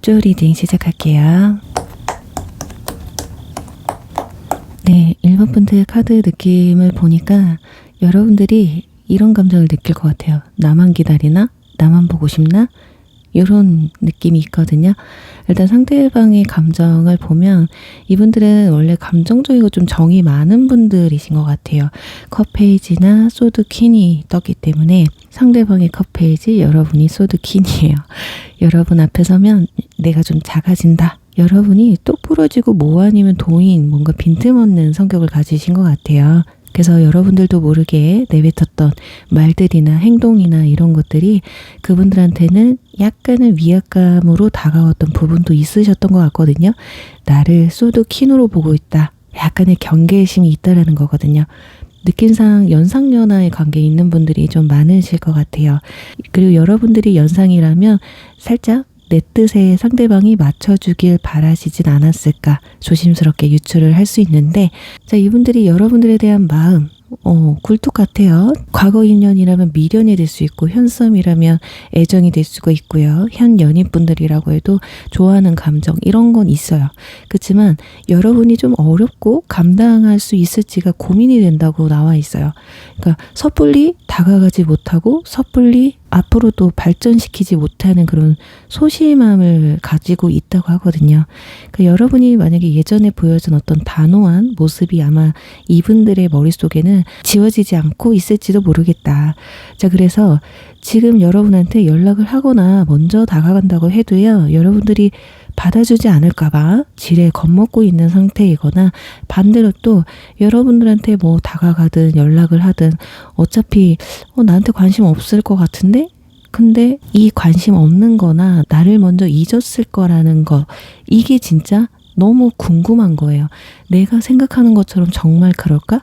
6조 리딩 시작할게요. 네, 1번 분들 카드 느낌을 보니까 여러분들이 이런 감정을 느낄 것 같아요. 나만 기다리나? 나만 보고 싶나? 이런 느낌이 있거든요. 일단 상대방의 감정을 보면 이분들은 원래 감정적이고 좀 정이 많은 분들이신 것 같아요. 컵 페이지나 소드 퀸이 떴기 때문에 상대방의 컵 페이지, 여러분이 소드 퀸이에요. 여러분 앞에 서면 내가 좀 작아진다. 여러분이 똑 부러지고 모 아니면 도인, 뭔가 빈틈없는 성격을 가지신 것 같아요. 그래서 여러분들도 모르게 내뱉었던 말들이나 행동이나 이런 것들이 그분들한테는 약간의 위압감으로 다가왔던 부분도 있으셨던 것 같거든요. 나를 소드 퀸으로 보고 있다. 약간의 경계심이 있다라는 거거든요. 느낌상 연상연하의 관계에 있는 분들이 좀 많으실 것 같아요. 그리고 여러분들이 연상이라면 살짝 내 뜻에 상대방이 맞춰주길 바라시진 않았을까 조심스럽게 유추를 할 수 있는데, 자, 이분들이 여러분들에 대한 마음 굴뚝 같아요. 과거 인연이라면 미련이 될 수 있고 현썸이라면 애정이 될 수가 있고요. 현 연인분들이라고 해도 좋아하는 감정 이런 건 있어요. 그렇지만 여러분이 좀 어렵고 감당할 수 있을지가 고민이 된다고 나와 있어요. 그러니까 섣불리 다가가지 못하고 섣불리 앞으로도 발전시키지 못하는 그런 소심함을 가지고 있다고 하거든요. 그러니까 여러분이 만약에 예전에 보여준 어떤 단호한 모습이 아마 이분들의 머릿속에는 지워지지 않고 있을지도 모르겠다. 자, 그래서 지금 여러분한테 연락을 하거나 먼저 다가간다고 해도요, 여러분들이 받아주지 않을까봐 지레 겁먹고 있는 상태이거나, 반대로 또 여러분들한테 뭐 다가가든 연락을 하든 어차피 나한테 관심 없을 것 같은데? 근데 이 관심 없는 거나 나를 먼저 잊었을 거라는 거, 이게 진짜 너무 궁금한 거예요. 내가 생각하는 것처럼 정말 그럴까?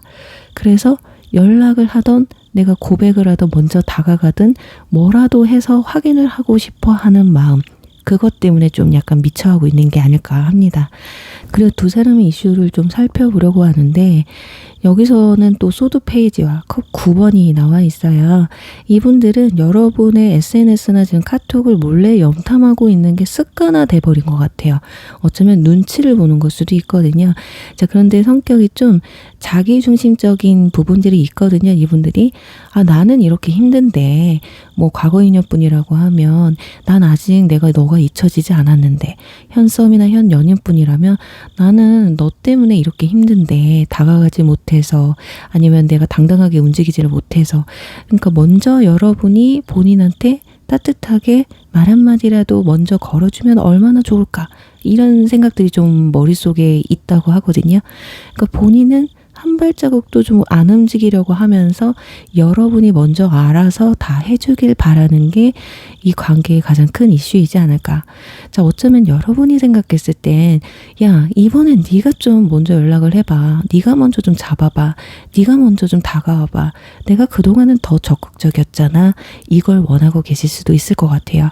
그래서 연락을 하던 내가 고백을 하던 먼저 다가가든 뭐라도 해서 확인을 하고 싶어 하는 마음, 그것 때문에 좀 약간 미쳐하고 있는 게 아닐까 합니다. 그리고 두 사람의 이슈를 좀 살펴보려고 하는데, 여기서는 또 소드 페이지와 컵 9번이 나와 있어요. 이분들은 여러분의 SNS나 지금 카톡을 몰래 염탐하고 있는 게 습관화돼 버린 것 같아요. 어쩌면 눈치를 보는 걸 수도 있거든요. 자, 그런데 성격이 좀 자기중심적인 부분들이 있거든요. 이분들이 나는 이렇게 힘든데 뭐 과거 인연뿐이라고 하면 난 아직 너가 잊혀지지 않았는데, 현썸이나 현 연인뿐이라면 나는 너 때문에 이렇게 힘든데 다가가지 못해서, 아니면 내가 당당하게 움직이지를 못해서. 그러니까 먼저 여러분이 본인한테 따뜻하게 말 한마디라도 먼저 걸어주면 얼마나 좋을까, 이런 생각들이 좀 머릿속에 있다고 하거든요. 그러니까 본인은 한 발자국도 좀 안 움직이려고 하면서 여러분이 먼저 알아서 다 해주길 바라는 게 이 관계의 가장 큰 이슈이지 않을까. 자, 어쩌면 여러분이 생각했을 땐 야, 이번엔 네가 좀 먼저 연락을 해봐. 네가 먼저 좀 잡아봐. 네가 먼저 좀 다가와봐. 내가 그동안은 더 적극적이었잖아. 이걸 원하고 계실 수도 있을 것 같아요.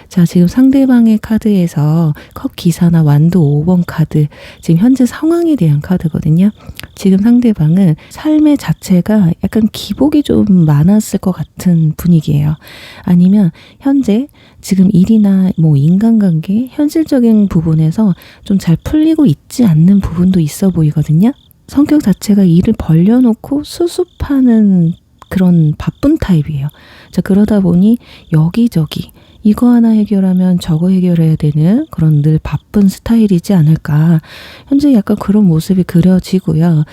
자, 지금 상대방의 카드에서 컵 기사나 완드 5번 카드, 지금 현재 상황에 대한 카드거든요. 지금 상대방은 삶의 자체가 약간 기복이 좀 많았을 것 같은 분위기예요. 아니면 현재 지금 일이나 뭐 인간관계, 현실적인 부분에서 좀 잘 풀리고 있지 않는 부분도 있어 보이거든요. 성격 자체가 일을 벌려놓고 수습하는 그런 바쁜 타입이에요. 자, 그러다 보니 여기저기 이거 하나 해결하면 저거 해결해야 되는 그런 늘 바쁜 스타일이지 않을까. 현재 약간 그런 모습이 그려지고요.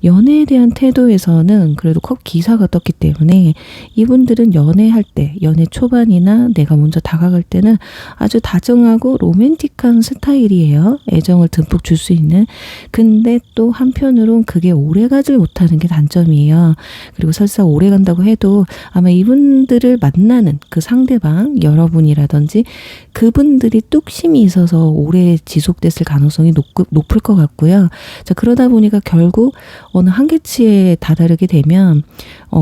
연애에 대한 태도에서는 그래도 컵 기사가 떴기 때문에 이분들은 연애할 때, 연애 초반이나 내가 먼저 다가갈 때는 아주 다정하고 로맨틱한 스타일이에요. 애정을 듬뿍 줄 수 있는. 근데 또 한편으론 그게 오래가질 못하는 게 단점이에요. 그리고 설사 오래간다고 해도 아마 이분들을 만나는 그 상대방, 여러분이라든지 그분들이 뚝심이 있어서 오래 지속됐을 가능성이 높을 것 같고요. 자, 그러다 보니까 결국 어느 한계치에 다다르게 되면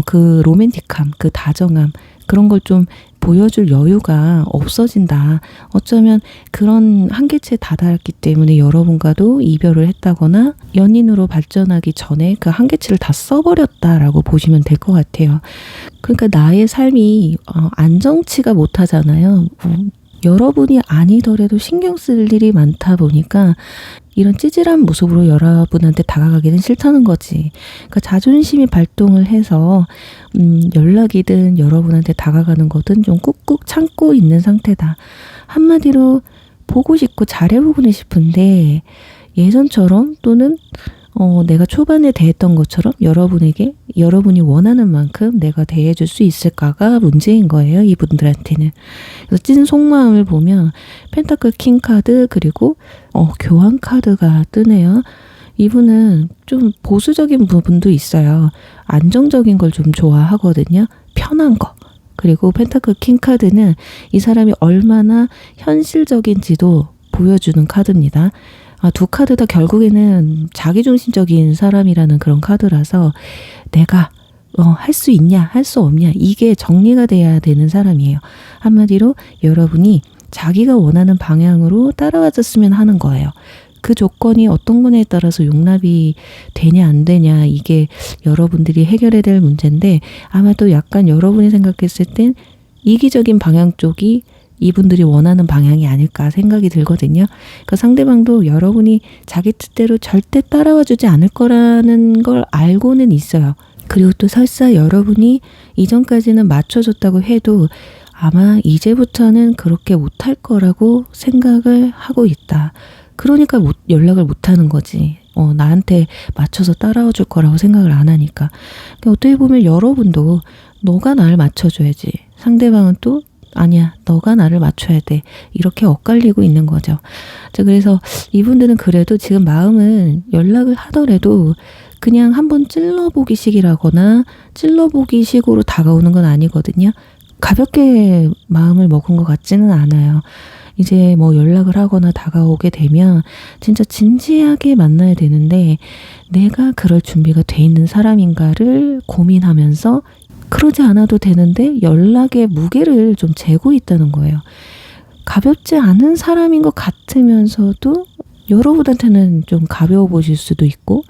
그 로맨틱함, 그 다정함, 그런 걸 좀 보여줄 여유가 없어진다. 어쩌면 그런 한계치에 다다랐기 때문에 여러분과도 이별을 했다거나 연인으로 발전하기 전에 그 한계치를 다 써버렸다라고 보시면 될 것 같아요. 그러니까 나의 삶이 안정치가 못하잖아요. 여러분이 아니더라도 신경 쓸 일이 많다 보니까 이런 찌질한 모습으로 여러분한테 다가가기는 싫다는 거지. 그러니까 자존심이 발동을 해서 연락이든 여러분한테 다가가는 거든 좀 꾹꾹 참고 있는 상태다. 한마디로 보고 싶고 잘해보고는 싶은데 예전처럼 또는 내가 초반에 대했던 것처럼 여러분에게 여러분이 원하는 만큼 내가 대해줄 수 있을까가 문제인 거예요. 이분들한테는. 그래서 찐 속마음을 보면 펜타클 킹 카드 그리고 교환 카드가 뜨네요. 이분은 좀 보수적인 부분도 있어요. 안정적인 걸 좀 좋아하거든요. 편한 거. 그리고 펜타클 킹 카드는 이 사람이 얼마나 현실적인지도 보여주는 카드입니다. 두 카드 다 결국에는 자기중심적인 사람이라는 그런 카드라서 내가 할 수 있냐 할 수 없냐 이게 정리가 돼야 되는 사람이에요. 한마디로 여러분이 자기가 원하는 방향으로 따라와줬으면 하는 거예요. 그 조건이 어떤 거냐에 따라서 용납이 되냐 안 되냐 이게 여러분들이 해결해야 될 문제인데 아마도 약간 여러분이 생각했을 땐 이기적인 방향 쪽이 이분들이 원하는 방향이 아닐까 생각이 들거든요. 그러니까 상대방도 여러분이 자기 뜻대로 절대 따라와 주지 않을 거라는 걸 알고는 있어요. 그리고 또 설사 여러분이 이전까지는 맞춰줬다고 해도 아마 이제부터는 그렇게 못할 거라고 생각을 하고 있다. 그러니까 연락을 못하는 거지. 나한테 맞춰서 따라와 줄 거라고 생각을 안 하니까. 그러니까 어떻게 보면 여러분도 너가 나를 맞춰줘야지. 상대방은 또 아니야, 너가 나를 맞춰야 돼. 이렇게 엇갈리고 있는 거죠. 자, 그래서 이분들은 그래도 지금 마음은 연락을 하더라도 그냥 한번 찔러보기 식이라거나 찔러보기 식으로 다가오는 건 아니거든요. 가볍게 마음을 먹은 것 같지는 않아요. 이제 뭐 연락을 하거나 다가오게 되면 진짜 진지하게 만나야 되는데 내가 그럴 준비가 돼 있는 사람인가를 고민하면서 그러지 않아도 되는데 연락의 무게를 좀 재고 있다는 거예요. 가볍지 않은 사람인 것 같으면서도 여러분한테는 좀 가벼워 보실 수도 있고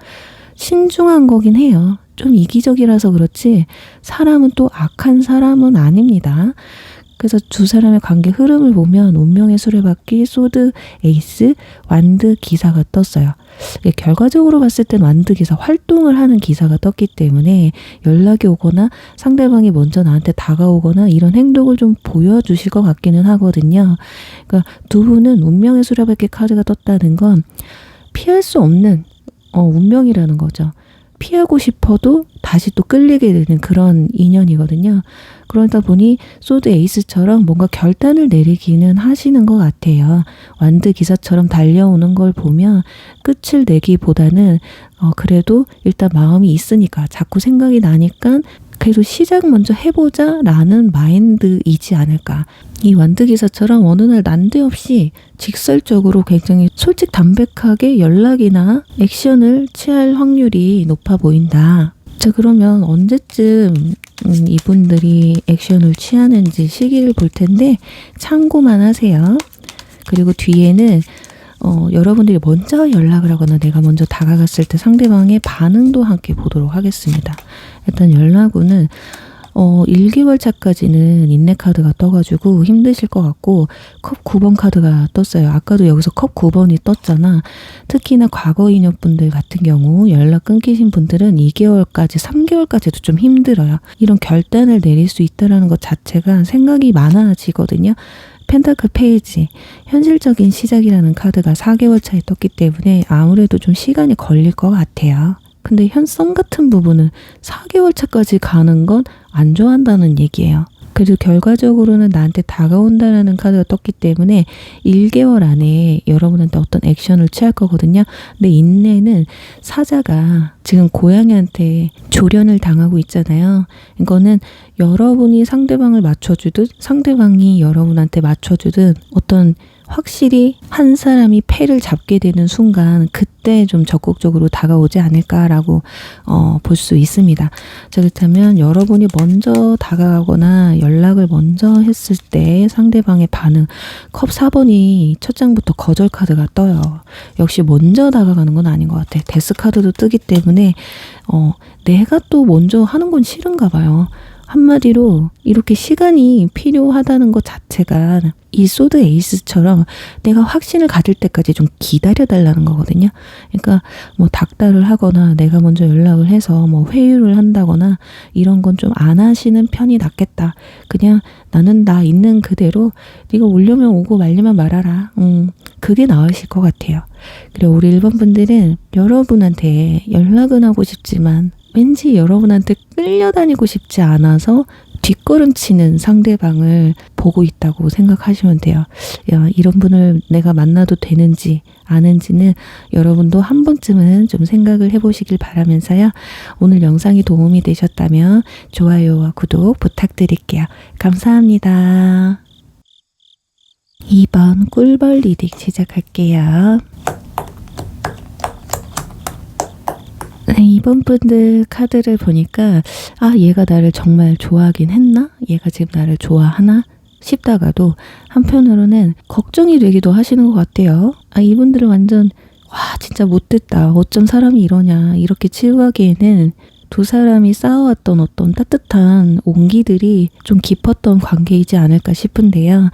신중한 거긴 해요. 좀 이기적이라서 그렇지 사람은 또 악한 사람은 아닙니다. 그래서 두 사람의 관계 흐름을 보면 운명의 수레바퀴, 소드, 에이스, 완드 기사가 떴어요. 결과적으로 봤을 땐 완드 기사, 활동을 하는 기사가 떴기 때문에 연락이 오거나 상대방이 먼저 나한테 다가오거나 이런 행동을 좀 보여주실 것 같기는 하거든요. 그러니까 두 분은 운명의 수레바퀴 카드가 떴다는 건 피할 수 없는 운명이라는 거죠. 피하고 싶어도 다시 또 끌리게 되는 그런 인연이거든요. 그러다 보니 소드 에이스처럼 뭔가 결단을 내리기는 하시는 것 같아요. 완드 기사처럼 달려오는 걸 보면 끝을 내기보다는 그래도 일단 마음이 있으니까 자꾸 생각이 나니까 그래도 시작 먼저 해보자 라는 마인드이지 않을까. 이 완드 기사처럼 어느 날 난데없이 직설적으로 굉장히 솔직 담백하게 연락이나 액션을 취할 확률이 높아 보인다. 자, 그러면 언제쯤 이분들이 액션을 취하는지 시기를 볼 텐데 참고만 하세요. 그리고 뒤에는 여러분들이 먼저 연락을 하거나 내가 먼저 다가갔을 때 상대방의 반응도 함께 보도록 하겠습니다. 일단 연락후는 1개월 차까지는 인내 카드가 떠가지고 힘드실 것 같고 컵 9번 카드가 떴어요. 아까도 여기서 컵 9번이 떴잖아. 특히나 과거 인연분들 같은 경우 연락 끊기신 분들은 2개월까지 3개월까지도 좀 힘들어요. 이런 결단을 내릴 수 있다는 것 자체가 생각이 많아지거든요. 펜타클 페이지, 현실적인 시작이라는 카드가 4개월 차에 떴기 때문에 아무래도 좀 시간이 걸릴 것 같아요. 근데 현성 같은 부분은 4개월 차까지 가는 건 안 좋아한다는 얘기예요. 그래도 결과적으로는 나한테 다가온다라는 카드가 떴기 때문에 1개월 안에 여러분한테 어떤 액션을 취할 거거든요. 근데 인내는 사자가 지금 고양이한테 조련을 당하고 있잖아요. 이거는 여러분이 상대방을 맞춰주듯 상대방이 여러분한테 맞춰주듯 어떤 확실히 한 사람이 패를 잡게 되는 순간 그때 좀 적극적으로 다가오지 않을까라고 볼 수 있습니다. 자, 그렇다면 여러분이 먼저 다가가거나 연락을 먼저 했을 때 상대방의 반응, 컵 4번이 첫 장부터 거절 카드가 떠요. 역시 먼저 다가가는 건 아닌 것 같아. 데스 카드도 뜨기 때문에 내가 또 먼저 하는 건 싫은가 봐요. 한마디로 이렇게 시간이 필요하다는 것 자체가 이 소드 에이스처럼 내가 확신을 가질 때까지 좀 기다려달라는 거거든요. 그러니까 뭐 닥달을 하거나 내가 먼저 연락을 해서 뭐 회유를 한다거나 이런 건 좀 안 하시는 편이 낫겠다. 그냥 나는 나 있는 그대로 네가 오려면 오고 말리면 말아라. 그게 나으실 것 같아요. 그리고 우리 1번 분들은 여러분한테 연락은 하고 싶지만 왠지 여러분한테 끌려다니고 싶지 않아서 뒷걸음치는 상대방을 보고 있다고 생각하시면 돼요. 야, 이런 분을 내가 만나도 되는지 아는지는 여러분도 한 번쯤은 좀 생각을 해보시길 바라면서요. 오늘 영상이 도움이 되셨다면 좋아요와 구독 부탁드릴게요. 감사합니다. 2번 꿀벌 리딩 시작할게요. 네, 2번 분들 카드를 보니까 얘가 나를 정말 좋아하긴 했나? 얘가 지금 나를 좋아하나? 싶다가도 한편으로는 걱정이 되기도 하시는 것 같아요. 이분들은 완전 진짜 못됐다. 어쩜 사람이 이러냐. 이렇게 치부하기에는 두 사람이 쌓아왔던 어떤 따뜻한 온기들이 좀 깊었던 관계이지 않을까 싶은데요.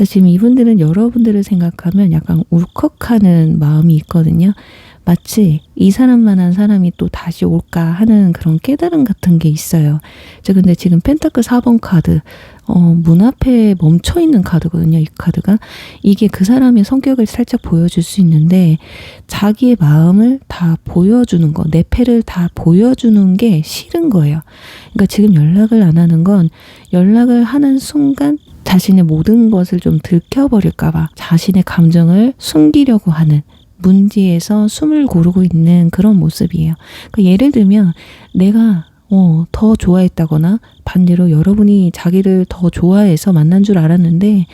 지금 이분들은 여러분들을 생각하면 약간 울컥하는 마음이 있거든요. 마치 이 사람만한 사람이 또 다시 올까 하는 그런 깨달음 같은 게 있어요. 근데 지금 펜타클 4번 카드, 문 앞에 멈춰있는 카드거든요. 이 카드가. 이게 그 사람의 성격을 살짝 보여줄 수 있는데 자기의 마음을 다 보여주는 거, 내 패를 다 보여주는 게 싫은 거예요. 그러니까 지금 연락을 안 하는 건 연락을 하는 순간 자신의 모든 것을 좀 들켜버릴까봐 자신의 감정을 숨기려고 하는 문지에서 숨을 고르고 있는 그런 모습이에요. 그러니까 예를 들면 내가 더 좋아했다거나 반대로 여러분이 자기를 더 좋아해서 만난 줄 알았는데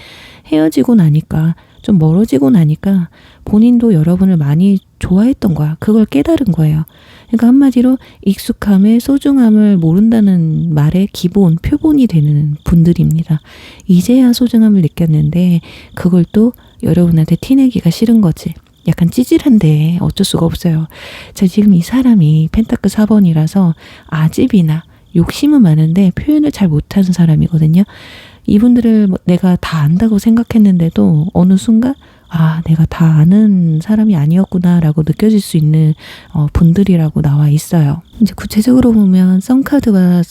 헤어지고 나니까 좀 멀어지고 나니까 본인도 여러분을 많이 좋아했던 거야. 그걸 깨달은 거예요. 그러니까 한마디로 익숙함의 소중함을 모른다는 말의 기본, 표본이 되는 분들입니다. 이제야 소중함을 느꼈는데 그걸 또 여러분한테 티내기가 싫은 거지. 약간 찌질한데 어쩔 수가 없어요. 지금 이 사람이 펜타클 4번이라서 아집이나 욕심은 많은데 표현을 잘 못하는 사람이거든요. 이분들을 내가 다 안다고 생각했는데도 어느 순간 내가 다 아는 사람이 아니었구나 라고 느껴질 수 있는 분들이라고 나와 있어요. 이제 구체적으로 보면 썬카드와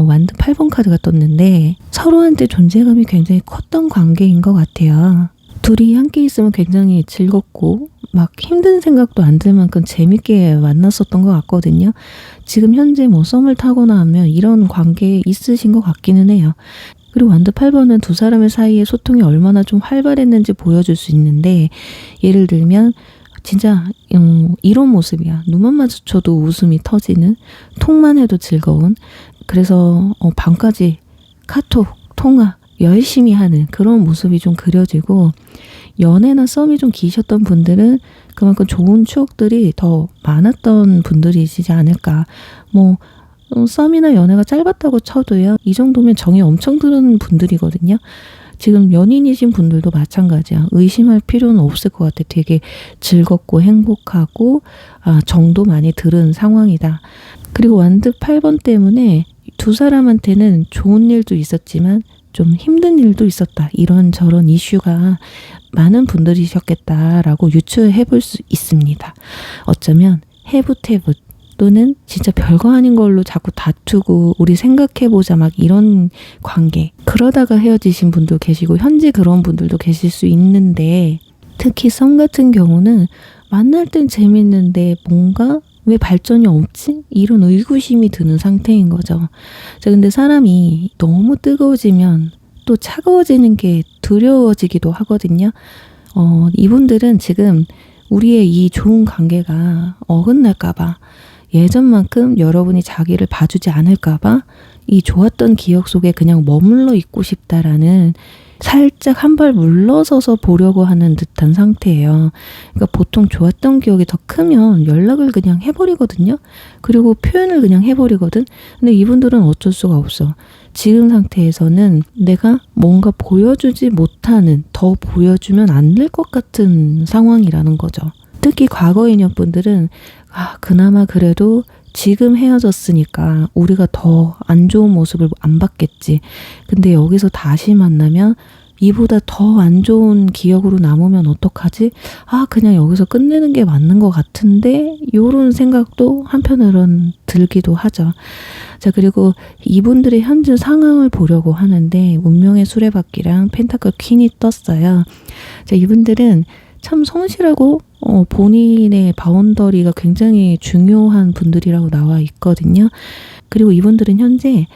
완드 8번 카드가 떴는데 서로한테 존재감이 굉장히 컸던 관계인 것 같아요. 둘이 함께 있으면 굉장히 즐겁고 막 힘든 생각도 안 들 만큼 재밌게 만났었던 것 같거든요. 지금 현재 뭐 썸을 타거나 하면 이런 관계에 있으신 것 같기는 해요. 그리고 완드 8번은 두 사람의 사이에 소통이 얼마나 좀 활발했는지 보여줄 수 있는데 예를 들면 진짜 이런 모습이야. 눈만 마주쳐도 웃음이 터지는, 톡만 해도 즐거운, 그래서 밤까지 카톡, 통화 열심히 하는 그런 모습이 좀 그려지고 연애나 썸이 좀 기셨던 분들은 그만큼 좋은 추억들이 더 많았던 분들이시지 않을까. 썸이나 연애가 짧았다고 쳐도요. 이 정도면 정이 엄청 드는 분들이거든요. 지금 연인이신 분들도 마찬가지야. 의심할 필요는 없을 것 같아. 되게 즐겁고 행복하고 정도 많이 들은 상황이다. 그리고 완드 8번 때문에 두 사람한테는 좋은 일도 있었지만 좀 힘든 일도 있었다. 이런저런 이슈가 많은 분들이셨겠다라고 유추해 볼 수 있습니다. 어쩌면 해붓해붓 또는 진짜 별거 아닌 걸로 자꾸 다투고 우리 생각해보자 막 이런 관계. 그러다가 헤어지신 분도 계시고 현재 그런 분들도 계실 수 있는데 특히 썸 같은 경우는 만날 땐 재밌는데 뭔가 왜 발전이 없지? 이런 의구심이 드는 상태인 거죠. 근데 사람이 너무 뜨거워지면 또 차가워지는 게 두려워지기도 하거든요. 이분들은 지금 우리의 이 좋은 관계가 어긋날까봐 예전만큼 여러분이 자기를 봐주지 않을까봐 이 좋았던 기억 속에 그냥 머물러 있고 싶다라는 살짝 한 발 물러서서 보려고 하는 듯한 상태예요. 그러니까 보통 좋았던 기억이 더 크면 연락을 그냥 해버리거든요. 그리고 표현을 그냥 해버리거든. 근데 이분들은 어쩔 수가 없어. 지금 상태에서는 내가 뭔가 보여주지 못하는, 더 보여주면 안 될 것 같은 상황이라는 거죠. 특히 과거 인연분들은 그나마 그래도 지금 헤어졌으니까 우리가 더 안 좋은 모습을 안 봤겠지. 근데 여기서 다시 만나면 이보다 더 안 좋은 기억으로 남으면 어떡하지? 아, 그냥 여기서 끝내는 게 맞는 것 같은데? 요런 생각도 한편으론 들기도 하죠. 자, 그리고 이분들의 현재 상황을 보려고 하는데 운명의 수레바퀴랑 펜타클 퀸이 떴어요. 자, 이분들은 참 성실하고 본인의 바운더리가 굉장히 중요한 분들이라고 나와 있거든요. 그리고 이분들은 현재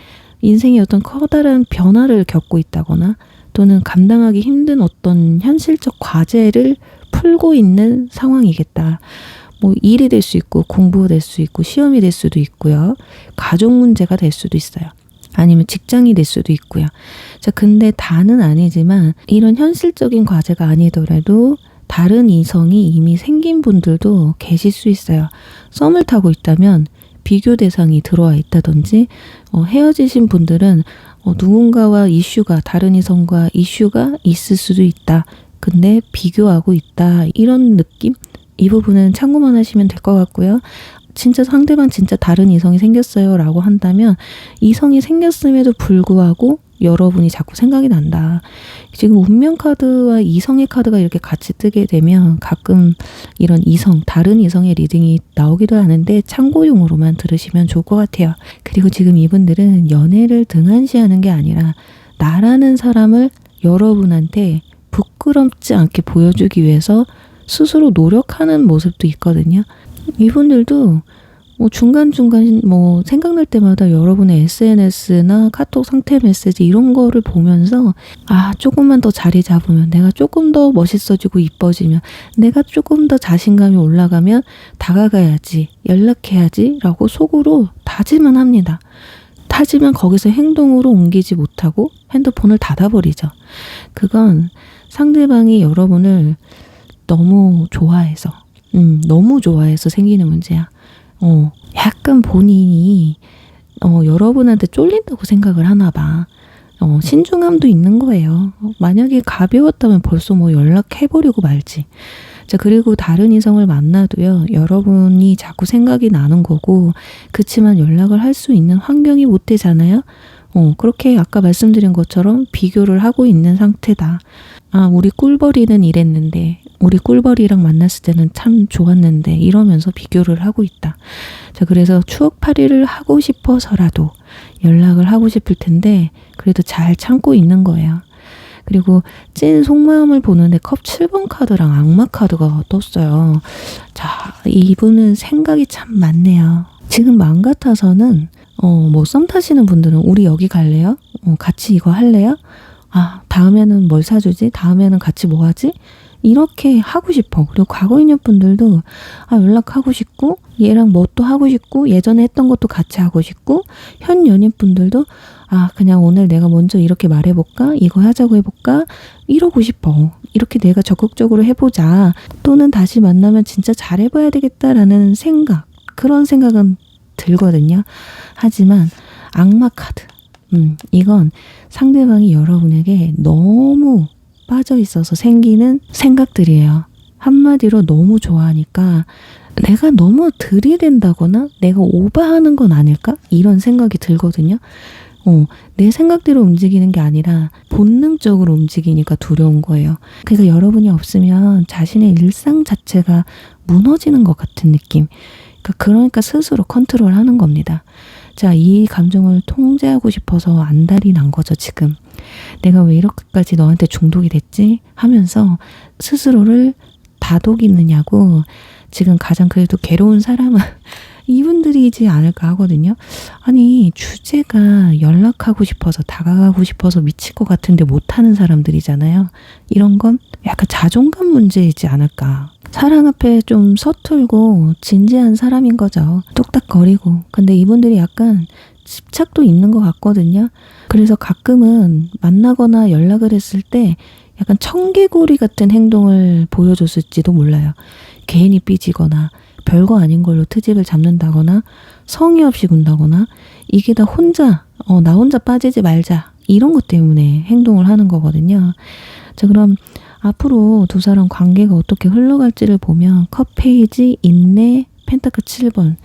인생의 어떤 커다란 변화를 겪고 있다거나 또는 감당하기 힘든 어떤 현실적 과제를 풀고 있는 상황이겠다. 뭐 일이 될 수 있고 공부가 될 수 있고 시험이 될 수도 있고요. 가족 문제가 될 수도 있어요. 아니면 직장이 될 수도 있고요. 자, 근데 다는 아니지만 이런 현실적인 과제가 아니더라도 다른 이성이 이미 생긴 분들도 계실 수 있어요. 썸을 타고 있다면 비교 대상이 들어와 있다든지 헤어지신 분들은 누군가와 다른 이성과 이슈가 있을 수도 있다. 근데 비교하고 있다. 이런 느낌? 이 부분은 참고만 하시면 될 것 같고요. 진짜 상대방 진짜 다른 이성이 생겼어요 라고 한다면 이성이 생겼음에도 불구하고 여러분이 자꾸 생각이 난다. 지금 운명 카드와 이성의 카드가 이렇게 같이 뜨게 되면 가끔 이런 다른 이성의 리딩이 나오기도 하는데 참고용으로만 들으시면 좋을 것 같아요. 그리고 지금 이분들은 연애를 등한시하는 게 아니라 나라는 사람을 여러분한테 부끄럽지 않게 보여주기 위해서 스스로 노력하는 모습도 있거든요. 이분들도 중간중간 생각날 때마다 여러분의 SNS나 카톡 상태 메시지 이런 거를 보면서 조금만 더 자리 잡으면 내가 조금 더 멋있어지고 이뻐지면 내가 조금 더 자신감이 올라가면 다가가야지 연락해야지 라고 속으로 다짐은 합니다. 하지만 거기서 행동으로 옮기지 못하고 핸드폰을 닫아버리죠. 그건 상대방이 여러분을 너무 좋아해서 생기는 문제야. 약간 본인이 여러분한테 쫄린다고 생각을 하나 봐. 신중함도 있는 거예요. 만약에 가벼웠다면 벌써 연락해버리고 말지. 자, 그리고 다른 이성을 만나도요, 여러분이 자꾸 생각이 나는 거고, 그치만 연락을 할 수 있는 환경이 못 되잖아요? 그렇게 아까 말씀드린 것처럼 비교를 하고 있는 상태다. 우리 꿀벌이는 이랬는데, 우리 꿀벌이랑 만났을 때는 참 좋았는데, 이러면서 비교를 하고 있다. 자, 그래서 추억팔이를 하고 싶어서라도 연락을 하고 싶을 텐데, 그래도 잘 참고 있는 거예요. 그리고 찐 속마음을 보는데 컵 7번 카드랑 악마 카드가 떴어요. 자, 이분은 생각이 참 많네요. 지금 마음 같아서는 썸 타시는 분들은 우리 여기 갈래요? 같이 이거 할래요? 다음에는 뭘 사주지? 다음에는 같이 뭐 하지? 이렇게 하고 싶어. 그리고 과거 인연 분들도 연락하고 싶고 얘랑 뭐 또 하고 싶고 예전에 했던 것도 같이 하고 싶고 현 연인 분들도 그냥 오늘 내가 먼저 이렇게 말해볼까? 이거 하자고 해볼까? 이러고 싶어. 이렇게 내가 적극적으로 해보자. 또는 다시 만나면 진짜 잘해봐야 되겠다라는 생각. 그런 생각은 들거든요. 하지만 악마 카드. 이건 상대방이 여러분에게 너무 빠져 있어서 생기는 생각들이에요. 한마디로 너무 좋아하니까 내가 너무 들이댄다거나 내가 오버하는 건 아닐까? 이런 생각이 들거든요. 내 생각대로 움직이는 게 아니라 본능적으로 움직이니까 두려운 거예요. 그래서 여러분이 없으면 자신의 일상 자체가 무너지는 것 같은 느낌. 그러니까 스스로 컨트롤하는 겁니다. 자, 이 감정을 통제하고 싶어서 안달이 난 거죠, 지금. 내가 왜 이렇게까지 너한테 중독이 됐지? 하면서 스스로를 다독이느냐고 지금 가장 그래도 괴로운 사람은 이분들이지 않을까 하거든요. 아니, 주제가 연락하고 싶어서 다가가고 싶어서 미칠 것 같은데 못하는 사람들이잖아요. 이런 건 약간 자존감 문제이지 않을까. 사랑 앞에 좀 서툴고 진지한 사람인 거죠. 뚝딱거리고. 근데 이분들이 약간 집착도 있는 것 같거든요. 그래서 가끔은 만나거나 연락을 했을 때 약간 청개구리 같은 행동을 보여줬을지도 몰라요. 괜히 삐지거나 별거 아닌 걸로 트집을 잡는다거나 성의 없이 군다거나 이게 다 나 혼자 빠지지 말자 이런 것 때문에 행동을 하는 거거든요. 자, 그럼 앞으로 두 사람 관계가 어떻게 흘러갈지를 보면 컵 페이지, 인내, 펜타클 7번.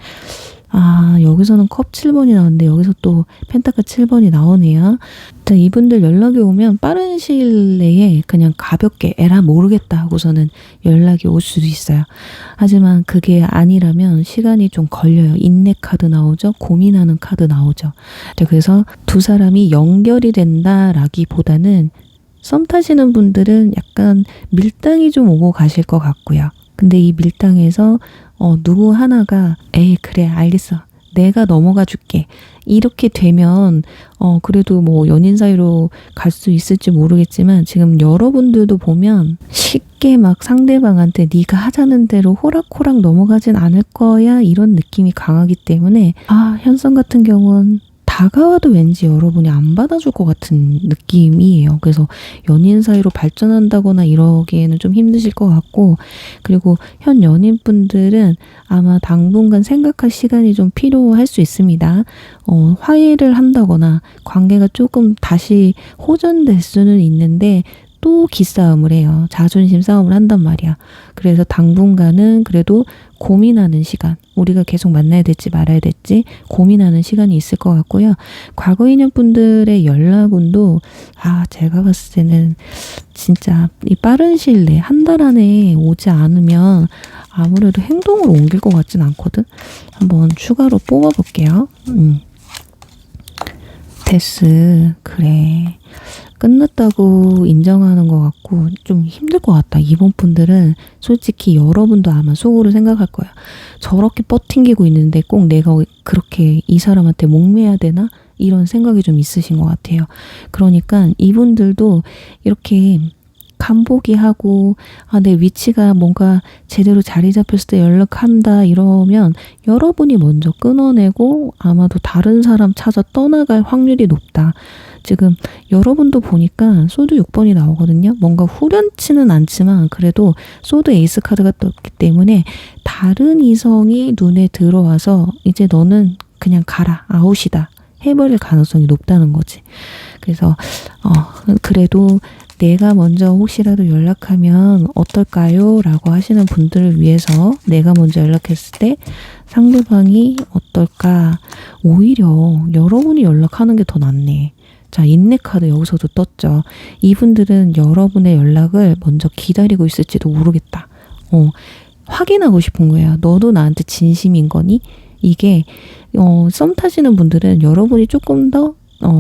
여기서는 컵 7번이 나오는데 여기서 또 펜타클 7번이 나오네요. 자, 이분들 연락이 오면 빠른 시일 내에 그냥 가볍게 에라 모르겠다 하고서는 연락이 올 수도 있어요. 하지만 그게 아니라면 시간이 좀 걸려요. 인내 카드 나오죠. 고민하는 카드 나오죠. 자, 그래서 두 사람이 연결이 된다라기보다는 썸 타시는 분들은 약간 밀당이 좀 오고 가실 것 같고요. 근데 이 밀당에서 누구 하나가 에이 그래 알겠어 내가 넘어가 줄게 이렇게 되면 그래도 뭐 연인 사이로 갈 수 있을지 모르겠지만 지금 여러분들도 보면 쉽게 막 상대방한테 네가 하자는 대로 호락호락 넘어가진 않을 거야 이런 느낌이 강하기 때문에 현성 같은 경우는 다가와도 왠지 여러분이 안 받아줄 것 같은 느낌이에요. 그래서 연인 사이로 발전한다거나 이러기에는 좀 힘드실 것 같고, 그리고 현 연인분들은 아마 당분간 생각할 시간이 좀 필요할 수 있습니다. 화해를 한다거나 관계가 조금 다시 호전될 수는 있는데 또 기싸움을 해요. 자존심 싸움을 한단 말이야. 그래서 당분간은 그래도 고민하는 시간, 우리가 계속 만나야 될지 말아야 될지 고민하는 시간이 있을 것 같고요. 과거 인연분들의 연락운도 제가 봤을 때는 진짜 이 빠른 시일 내에 한 달 안에 오지 않으면 아무래도 행동으로 옮길 것 같진 않거든. 한번 추가로 뽑아볼게요. 데스, 그래. 끝났다고 인정하는 것 같고 좀 힘들 것 같다. 이번 분들은 솔직히 여러분도 아마 속으로 생각할 거야. 저렇게 버팅기고 있는데 꼭 내가 그렇게 이 사람한테 목매야 되나? 이런 생각이 좀 있으신 것 같아요. 그러니까 이분들도 이렇게 간보기하고 내 위치가 뭔가 제대로 자리 잡혔을 때 연락한다 이러면 여러분이 먼저 끊어내고 아마도 다른 사람 찾아 떠나갈 확률이 높다. 지금 여러분도 보니까 소드 6번이 나오거든요. 뭔가 후련치는 않지만 그래도 소드 에이스 카드가 떴기 때문에 다른 이성이 눈에 들어와서 이제 너는 그냥 가라, 아웃이다 해버릴 가능성이 높다는 거지. 그래서 그래도 내가 먼저 혹시라도 연락하면 어떨까요? 라고 하시는 분들을 위해서 내가 먼저 연락했을 때 상대방이 어떨까? 오히려 여러분이 연락하는 게 더 낫네. 자, 인내 카드 여기서도 떴죠. 이분들은 여러분의 연락을 먼저 기다리고 있을지도 모르겠다. 확인하고 싶은 거예요. 너도 나한테 진심인 거니? 이게 썸 타시는 분들은 여러분이 조금 더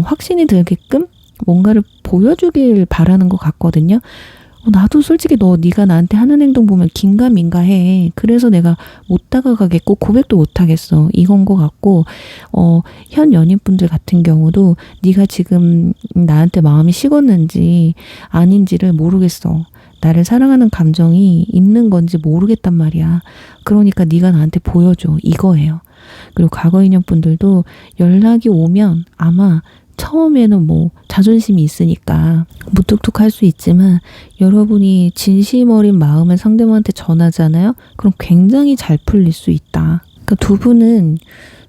확신이 들게끔 뭔가를 보여주길 바라는 것 같거든요. 나도 솔직히 네가 나한테 하는 행동 보면 긴가민가 해. 그래서 내가 못 다가가겠고 고백도 못 하겠어. 이건 것 같고 현 연인분들 같은 경우도 네가 지금 나한테 마음이 식었는지 아닌지를 모르겠어. 나를 사랑하는 감정이 있는 건지 모르겠단 말이야. 그러니까 네가 나한테 보여줘. 이거예요. 그리고 과거 인연분들도 연락이 오면 아마 처음에는 뭐 자존심이 있으니까 무뚝뚝할 수 있지만 여러분이 진심 어린 마음을 상대방한테 전하잖아요. 그럼 굉장히 잘 풀릴 수 있다. 그러니까 두 분은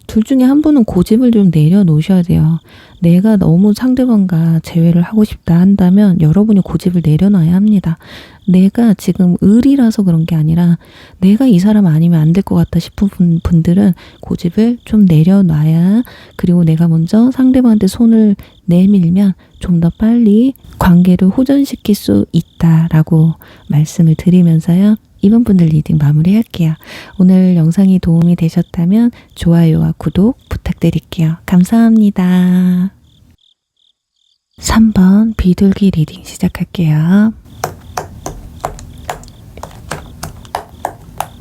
둘 중에 한 분은 고집을 좀 내려놓으셔야 돼요. 내가 너무 상대방과 재회를 하고 싶다 한다면 여러분이 고집을 내려놔야 합니다. 내가 지금 을이라서 그런 게 아니라 내가 이 사람 아니면 안 될 것 같다 싶은 분들은 고집을 좀 내려놔야, 그리고 내가 먼저 상대방한테 손을 내밀면 좀 더 빨리 관계를 호전시킬 수 있다라고 말씀을 드리면서요. 이번 분들 리딩 마무리할게요. 오늘 영상이 도움이 되셨다면 좋아요와 구독 부탁드릴게요. 감사합니다. 3번 비둘기 리딩 시작할게요.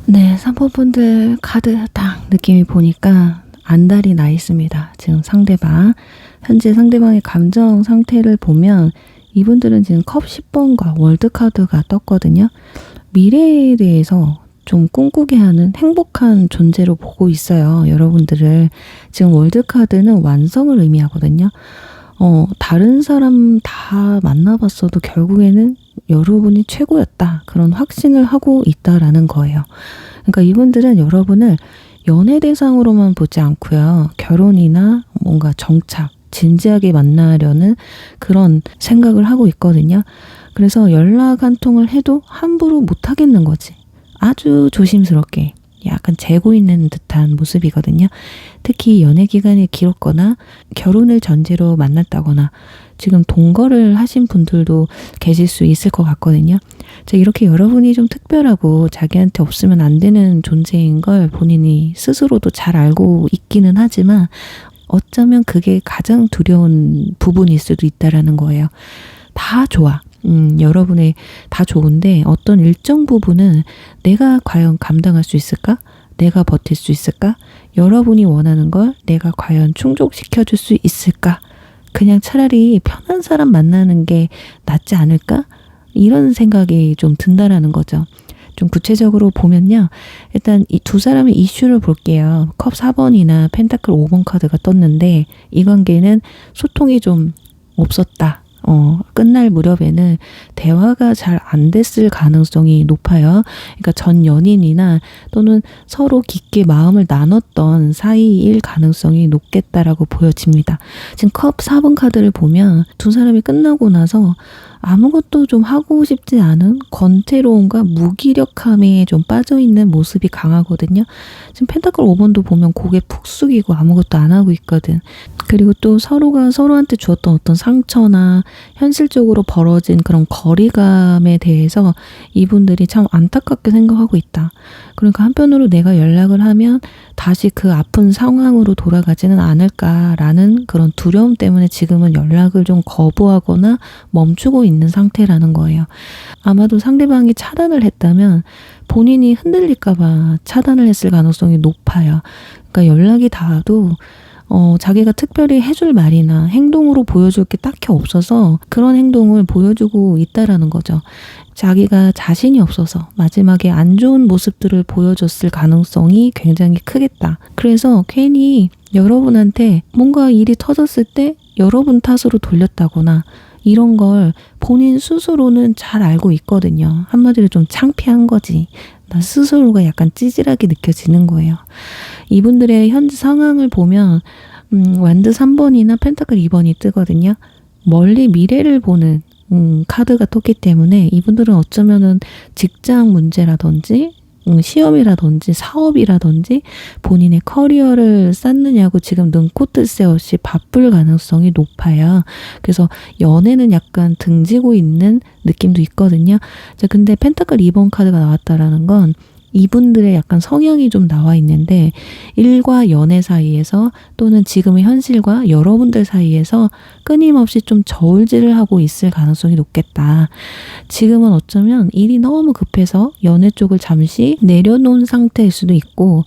네, 3번 분들 카드 딱 느낌이 보니까 안달이 나 있습니다. 지금 현재 상대방의 감정 상태를 보면 이분들은 지금 컵 10번과 월드 카드가 떴거든요. 미래에 대해서 좀 꿈꾸게 하는 행복한 존재로 보고 있어요. 여러분들을. 지금 월드카드는 완성을 의미하거든요. 다른 사람 다 만나봤어도 결국에는 여러분이 최고였다. 그런 확신을 하고 있다라는 거예요. 그러니까 이분들은 여러분을 연애 대상으로만 보지 않고요. 결혼이나 뭔가 정착, 진지하게 만나려는 그런 생각을 하고 있거든요. 그래서 연락 한 통을 해도 함부로 못 하겠는 거지. 아주 조심스럽게 약간 재고 있는 듯한 모습이거든요. 특히 연애 기간이 길었거나 결혼을 전제로 만났다거나 지금 동거를 하신 분들도 계실 수 있을 것 같거든요. 자, 이렇게 여러분이 좀 특별하고 자기한테 없으면 안 되는 존재인 걸 본인이 스스로도 잘 알고 있기는 하지만 어쩌면 그게 가장 두려운 부분일 수도 있다라는 거예요. 다 좋아. 여러분의 다 좋은데 어떤 일정 부분은 내가 과연 감당할 수 있을까? 내가 버틸 수 있을까? 여러분이 원하는 걸 내가 과연 충족시켜줄 수 있을까? 그냥 차라리 편한 사람 만나는 게 낫지 않을까? 이런 생각이 좀 든다라는 거죠. 좀 구체적으로 보면요. 일단 이 두 사람의 이슈를 볼게요. 컵 4번이나 펜타클 5번 카드가 떴는데 이 관계는 소통이 좀 없었다. 끝날 무렵에는 대화가 잘 안 됐을 가능성이 높아요. 그러니까 전 연인이나 또는 서로 깊게 마음을 나눴던 사이일 가능성이 높겠다라고 보여집니다. 지금 컵 4번 카드를 보면 두 사람이 끝나고 나서 아무것도 좀 하고 싶지 않은 권태로움과 무기력함에 좀 빠져있는 모습이 강하거든요. 지금 펜타클 5번도 보면 고개 푹 숙이고 아무것도 안 하고 있거든. 그리고 또 서로가 서로한테 주었던 어떤 상처나 현실적으로 벌어진 그런 거리감에 대해서 이분들이 참 안타깝게 생각하고 있다. 그러니까 한편으로 내가 연락을 하면 다시 그 아픈 상황으로 돌아가지는 않을까라는 그런 두려움 때문에 지금은 연락을 좀 거부하거나 멈추고 있는 상태라는 거예요. 아마도 상대방이 차단을 했다면 본인이 흔들릴까봐 차단을 했을 가능성이 높아요. 그러니까 연락이 닿아도 자기가 특별히 해줄 말이나 행동으로 보여줄 게 딱히 없어서 그런 행동을 보여주고 있다라는 거죠. 자기가 자신이 없어서 마지막에 안 좋은 모습들을 보여줬을 가능성이 굉장히 크겠다. 그래서 괜히 여러분한테 뭔가 일이 터졌을 때 여러분 탓으로 돌렸다거나 이런 걸 본인 스스로는 잘 알고 있거든요. 한마디로 좀 창피한 거지. 나 스스로가 약간 찌질하게 느껴지는 거예요. 이분들의 현재 상황을 보면 완드 3번이나 펜타클 2번이 뜨거든요. 멀리 미래를 보는 카드가 떴기 때문에 이분들은 어쩌면은 직장 문제라든지 시험이라든지 사업이라든지 본인의 커리어를 쌓느냐고 지금 눈코 뜰 새 없이 바쁠 가능성이 높아요. 그래서 연애는 약간 등지고 있는 느낌도 있거든요. 자, 근데 펜타클 2번 카드가 나왔다라는 건 이분들의 약간 성향이 좀 나와 있는데 일과 연애 사이에서 또는 지금의 현실과 여러분들 사이에서 끊임없이 좀 저울질을 하고 있을 가능성이 높겠다. 지금은 어쩌면 일이 너무 급해서 연애 쪽을 잠시 내려놓은 상태일 수도 있고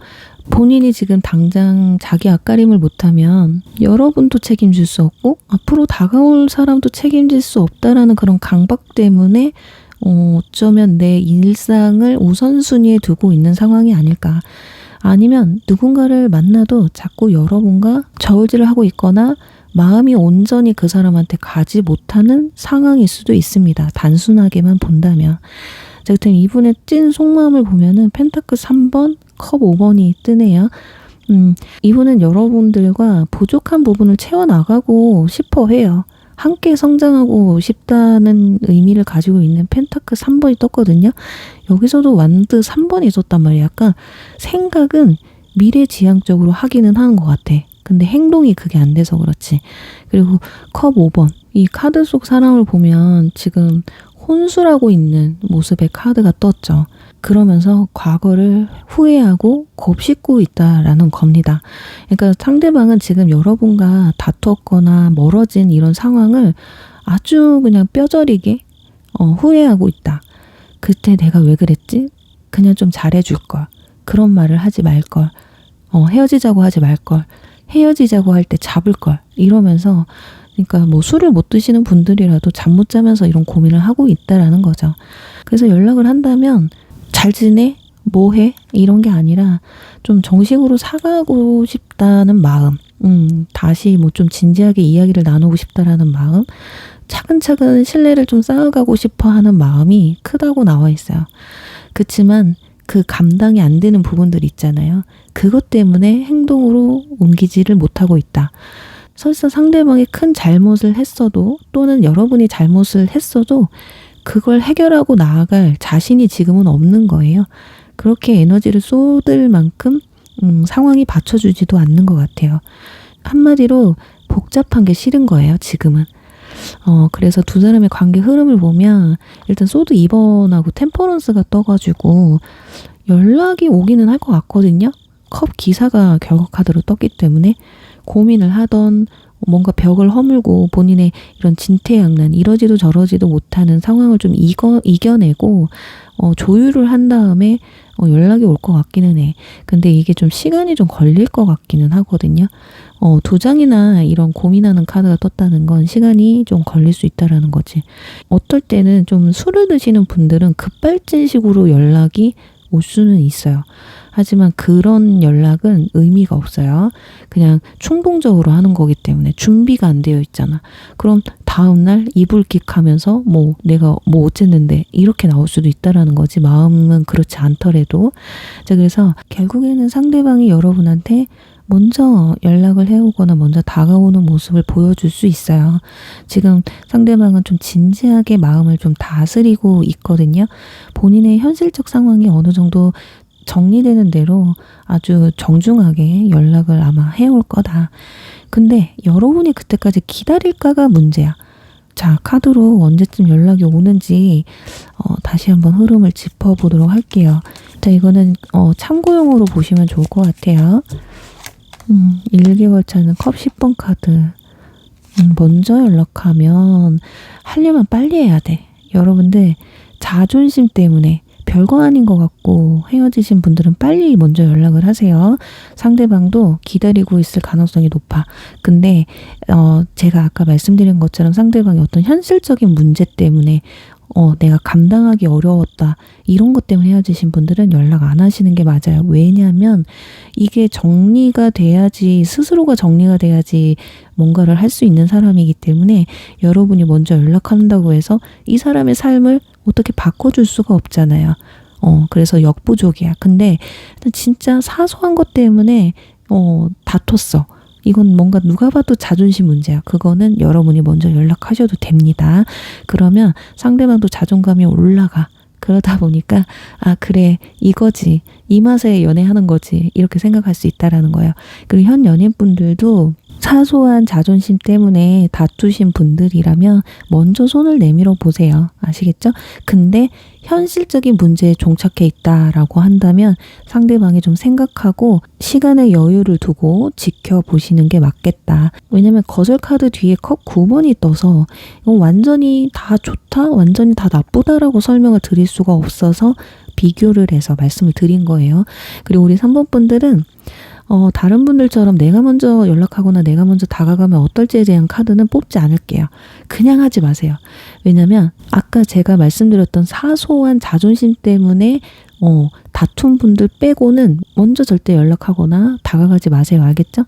본인이 지금 당장 자기 앞가림을 못하면 여러분도 책임질 수 없고 앞으로 다가올 사람도 책임질 수 없다라는 그런 강박 때문에 어쩌면 내 일상을 우선순위에 두고 있는 상황이 아닐까. 아니면 누군가를 만나도 자꾸 여러분과 저울질을 하고 있거나 마음이 온전히 그 사람한테 가지 못하는 상황일 수도 있습니다. 단순하게만 본다면. 자, 그렇다면 이분의 찐 속마음을 보면은 펜타클 3번, 컵 5번이 뜨네요. 이분은 여러분들과 부족한 부분을 채워나가고 싶어 해요. 함께 성장하고 싶다는 의미를 가지고 있는 펜타클 3번이 떴거든요. 여기서도 완드 3번이 있었단 말이에요. 약간 생각은 미래지향적으로 하기는 하는 것 같아. 근데 행동이 그게 안 돼서 그렇지. 그리고 컵 5번. 이 카드 속 사람을 보면 지금 혼술하고 있는 모습의 카드가 떴죠. 그러면서 과거를 후회하고 곱씹고 있다라는 겁니다. 그러니까 상대방은 지금 여러분과 다투었거나 멀어진 이런 상황을 아주 그냥 뼈저리게 후회하고 있다. 그때 내가 왜 그랬지? 그냥 좀 잘해줄 걸. 그런 말을 하지 말 걸. 헤어지자고 하지 말 걸. 헤어지자고 할 때 잡을 걸. 이러면서 그러니까 뭐 술을 못 드시는 분들이라도 잠 못 자면서 이런 고민을 하고 있다라는 거죠. 그래서 연락을 한다면 잘 지내? 뭐 해? 이런 게 아니라 좀 정식으로 사과하고 싶다는 마음, 다시 뭐 좀 진지하게 이야기를 나누고 싶다라는 마음, 차근차근 신뢰를 좀 쌓아가고 싶어 하는 마음이 크다고 나와 있어요. 그치만 그 감당이 안 되는 부분들 있잖아요. 그것 때문에 행동으로 옮기지를 못하고 있다. 설사 상대방이 큰 잘못을 했어도 또는 여러분이 잘못을 했어도 그걸 해결하고 나아갈 자신이 지금은 없는 거예요. 그렇게 에너지를 쏟을 만큼 상황이 받쳐주지도 않는 것 같아요. 한마디로 복잡한 게 싫은 거예요, 지금은. 그래서 두 사람의 관계 흐름을 보면 일단 소드 2번하고 템퍼런스가 떠가지고 연락이 오기는 할 것 같거든요. 컵 기사가 결국 카드로 떴기 때문에 고민을 하던 뭔가 벽을 허물고 본인의 이런 진퇴양난, 이러지도 저러지도 못하는 상황을 좀 이겨내고 조율을 한 다음에 연락이 올 것 같기는 해. 근데 이게 좀 시간이 좀 걸릴 것 같기는 하거든요. 두 장이나 이런 고민하는 카드가 떴다는 건 시간이 좀 걸릴 수 있다라는 거지. 어떨 때는 좀 술을 드시는 분들은 급발진식으로 연락이 올 수는 있어요. 하지만 그런 연락은 의미가 없어요. 그냥 충동적으로 하는 거기 때문에 준비가 안 되어 있잖아. 그럼 다음날 이불킥 하면서 내가 어쨌는데 이렇게 나올 수도 있다라는 거지. 마음은 그렇지 않더라도. 자, 그래서 결국에는 상대방이 여러분한테 먼저 연락을 해오거나 먼저 다가오는 모습을 보여줄 수 있어요. 지금 상대방은 좀 진지하게 마음을 좀 다스리고 있거든요. 본인의 현실적 상황이 어느 정도 정리되는 대로 아주 정중하게 연락을 아마 해올 거다. 근데 여러분이 그때까지 기다릴까가 문제야. 자, 카드로 언제쯤 연락이 오는지 다시 한번 흐름을 짚어보도록 할게요. 자, 이거는 참고용으로 보시면 좋을 것 같아요. 1개월 차는 컵 10번 카드. 먼저 연락하면 하려면 빨리 해야 돼. 여러분들 자존심 때문에 별거 아닌 것 같고 헤어지신 분들은 빨리 먼저 연락을 하세요. 상대방도 기다리고 있을 가능성이 높아. 근데 제가 아까 말씀드린 것처럼 상대방이 어떤 현실적인 문제 때문에 내가 감당하기 어려웠다. 이런 것 때문에 헤어지신 분들은 연락 안 하시는 게 맞아요. 왜냐하면 이게 정리가 돼야지, 스스로가 정리가 돼야지 뭔가를 할 수 있는 사람이기 때문에 여러분이 먼저 연락한다고 해서 이 사람의 삶을 어떻게 바꿔줄 수가 없잖아요. 그래서 역부족이야. 근데 진짜 사소한 것 때문에 다퉜어. 이건 뭔가 누가 봐도 자존심 문제야. 그거는 여러분이 먼저 연락하셔도 됩니다. 그러면 상대방도 자존감이 올라가. 그러다 보니까 그래, 이거지. 이 맛에 연애하는 거지. 이렇게 생각할 수 있다라는 거예요. 그리고 현 연인분들도 사소한 자존심 때문에 다투신 분들이라면 먼저 손을 내밀어 보세요. 아시겠죠? 근데 현실적인 문제에 종착해 있다라고 한다면 상대방이 좀 생각하고 시간의 여유를 두고 지켜보시는 게 맞겠다. 왜냐면 거절카드 뒤에 컵 9번이 떠서 이건 완전히 다 좋다, 완전히 다 나쁘다라고 설명을 드릴 수가 없어서 비교를 해서 말씀을 드린 거예요. 그리고 우리 3번 분들은 다른 분들처럼 내가 먼저 연락하거나 내가 먼저 다가가면 어떨지에 대한 카드는 뽑지 않을게요. 그냥 하지 마세요. 왜냐면 아까 제가 말씀드렸던 사소한 자존심 때문에 다툰 분들 빼고는 먼저 절대 연락하거나 다가가지 마세요. 알겠죠?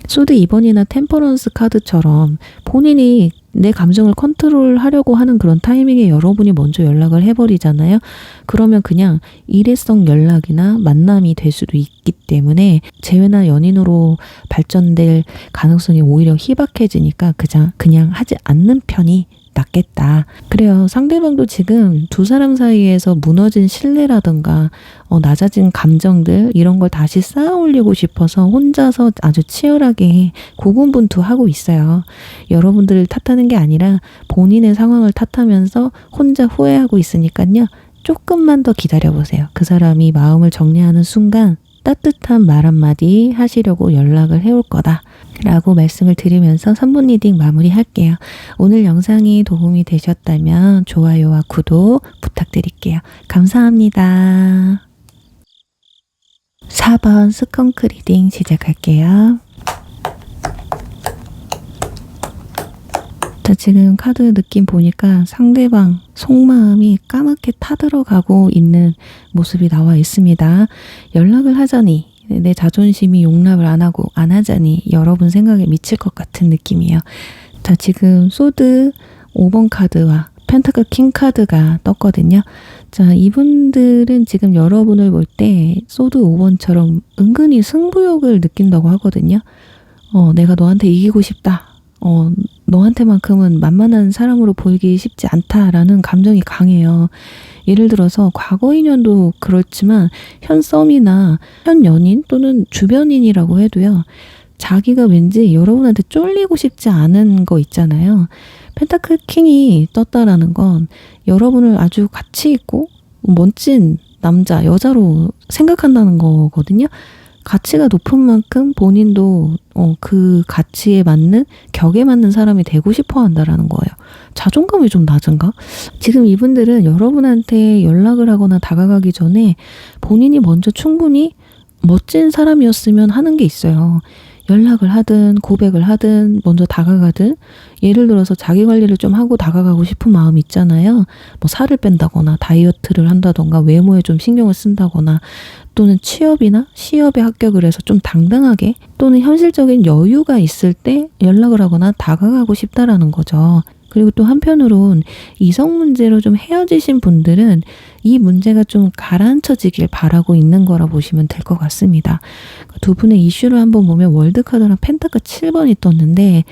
소드 2번이나 템퍼런스 카드처럼 본인이 내 감정을 컨트롤하려고 하는 그런 타이밍에 여러분이 먼저 연락을 해버리잖아요. 그러면 그냥 일회성 연락이나 만남이 될 수도 있기 때문에 재회나 연인으로 발전될 가능성이 오히려 희박해지니까 그냥 하지 않는 편이 낫겠다. 그래요. 상대방도 지금 두 사람 사이에서 무너진 신뢰라든가 낮아진 감정들 이런 걸 다시 쌓아 올리고 싶어서 혼자서 아주 치열하게 고군분투하고 있어요. 여러분들을 탓하는 게 아니라 본인의 상황을 탓하면서 혼자 후회하고 있으니까요. 조금만 더 기다려보세요. 그 사람이 마음을 정리하는 순간 따뜻한 말 한마디 하시려고 연락을 해올 거다 라고 말씀을 드리면서 3분 리딩 마무리할게요. 오늘 영상이 도움이 되셨다면 좋아요와 구독 부탁드릴게요. 감사합니다. 4번 스컹크 리딩 시작할게요. 자, 지금 카드 느낌 보니까 상대방 속마음이 까맣게 타들어가고 있는 모습이 나와 있습니다. 연락을 하자니 내 자존심이 용납을 안 하자니 여러분 생각에 미칠 것 같은 느낌이에요. 자, 지금 소드 5번 카드와 펜타클 킹 카드가 떴거든요. 자, 이분들은 지금 여러분을 볼 때 소드 5번처럼 은근히 승부욕을 느낀다고 하거든요. 내가 너한테 이기고 싶다. 너한테만큼은 만만한 사람으로 보이기 쉽지 않다라는 감정이 강해요. 예를 들어서 과거 인연도 그렇지만 현 썸이나 현 연인 또는 주변인이라고 해도요. 자기가 왠지 여러분한테 쫄리고 싶지 않은 거 있잖아요. 펜타클 킹이 떴다라는 건 여러분을 아주 가치 있고 멋진 남자, 여자로 생각한다는 거거든요. 가치가 높은 만큼 본인도 그 가치에 맞는, 격에 맞는 사람이 되고 싶어 한다라는 거예요. 자존감이 좀 낮은가? 지금 이분들은 여러분한테 연락을 하거나 다가가기 전에 본인이 먼저 충분히 멋진 사람이었으면 하는 게 있어요. 연락을 하든 고백을 하든 먼저 다가가든, 예를 들어서 자기 관리를 좀 하고 다가가고 싶은 마음이 있잖아요. 뭐 살을 뺀다거나 다이어트를 한다던가 외모에 좀 신경을 쓴다거나, 또는 취업이나 시업에 합격을 해서 좀 당당하게 또는 현실적인 여유가 있을 때 연락을 하거나 다가가고 싶다라는 거죠. 그리고 또 한편으론 이성 문제로 좀 헤어지신 분들은 이 문제가 좀 가라앉혀지길 바라고 있는 거라 보시면 될 것 같습니다. 두 분의 이슈를 한번 보면 월드카드랑 펜타클 7번이 떴는데,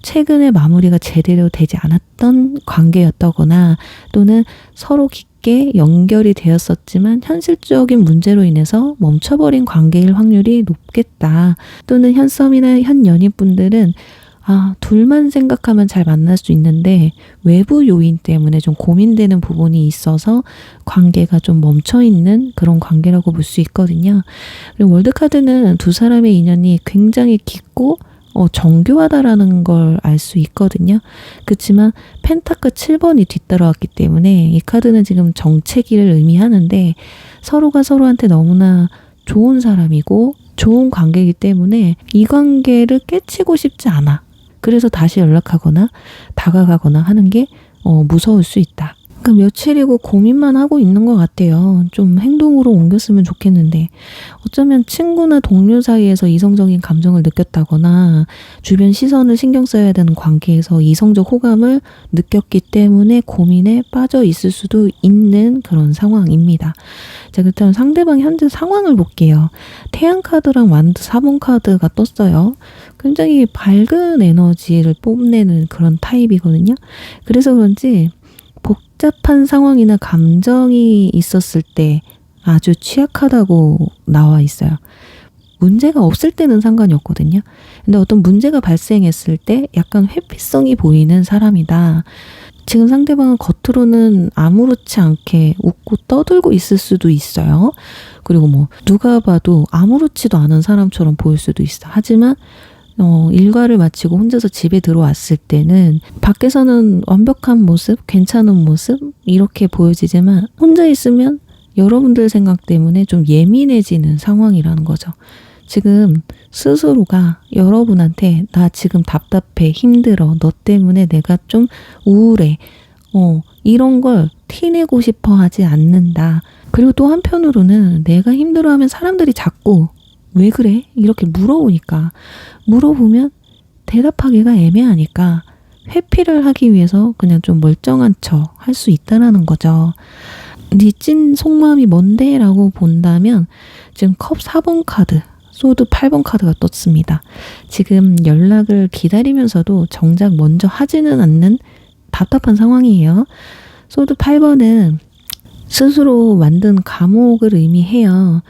최근에 마무리가 제대로 되지 않았던 관계였다거나 또는 서로 깊게 연결이 되었었지만 현실적인 문제로 인해서 멈춰버린 관계일 확률이 높겠다. 또는 현 썸이나 현 연인분들은 둘만 생각하면 잘 만날 수 있는데 외부 요인 때문에 좀 고민되는 부분이 있어서 관계가 좀 멈춰있는 그런 관계라고 볼 수 있거든요. 그리고 월드카드는 두 사람의 인연이 굉장히 깊고 정교하다라는 걸 알 수 있거든요. 그렇지만 펜타클 7번이 뒤따라왔기 때문에 이 카드는 지금 정체기를 의미하는데, 서로가 서로한테 너무나 좋은 사람이고 좋은 관계이기 때문에 이 관계를 깨치고 싶지 않아. 그래서 다시 연락하거나 다가가거나 하는 게 무서울 수 있다. 그러니까 며칠이고 고민만 하고 있는 것 같아요. 좀 행동으로 옮겼으면 좋겠는데, 어쩌면 친구나 동료 사이에서 이성적인 감정을 느꼈다거나 주변 시선을 신경 써야 되는 관계에서 이성적 호감을 느꼈기 때문에 고민에 빠져 있을 수도 있는 그런 상황입니다. 자, 그렇다면 상대방 현재 상황을 볼게요. 태양 카드랑 완드 4번 카드가 떴어요. 굉장히 밝은 에너지를 뽐내는 그런 타입이거든요. 그래서 그런지 복잡한 상황이나 감정이 있었을 때 아주 취약하다고 나와 있어요. 문제가 없을 때는 상관이 없거든요. 근데 어떤 문제가 발생했을 때 약간 회피성이 보이는 사람이다. 지금 상대방은 겉으로는 아무렇지 않게 웃고 떠들고 있을 수도 있어요. 그리고 뭐 누가 봐도 아무렇지도 않은 사람처럼 보일 수도 있어. 하지만 일과를 마치고 혼자서 집에 들어왔을 때는 밖에서는 완벽한 모습, 괜찮은 모습 이렇게 보여지지만 혼자 있으면 여러분들 생각 때문에 좀 예민해지는 상황이라는 거죠. 지금 스스로가 여러분한테 나 지금 답답해, 힘들어, 너 때문에 내가 좀 우울해, 이런 걸 티내고 싶어 하지 않는다. 그리고 또 한편으로는 내가 힘들어하면 사람들이 자꾸 왜 그래? 이렇게 물어보니까, 물어보면 대답하기가 애매하니까 회피를 하기 위해서 그냥 좀 멀쩡한 척 할 수 있다라는 거죠. 네 찐 속마음이 뭔데? 라고 본다면 지금 컵 4번 카드, 소드 8번 카드가 떴습니다. 지금 연락을 기다리면서도 정작 먼저 하지는 않는 답답한 상황이에요. 소드 8번은 스스로 만든 감옥을 의미해요.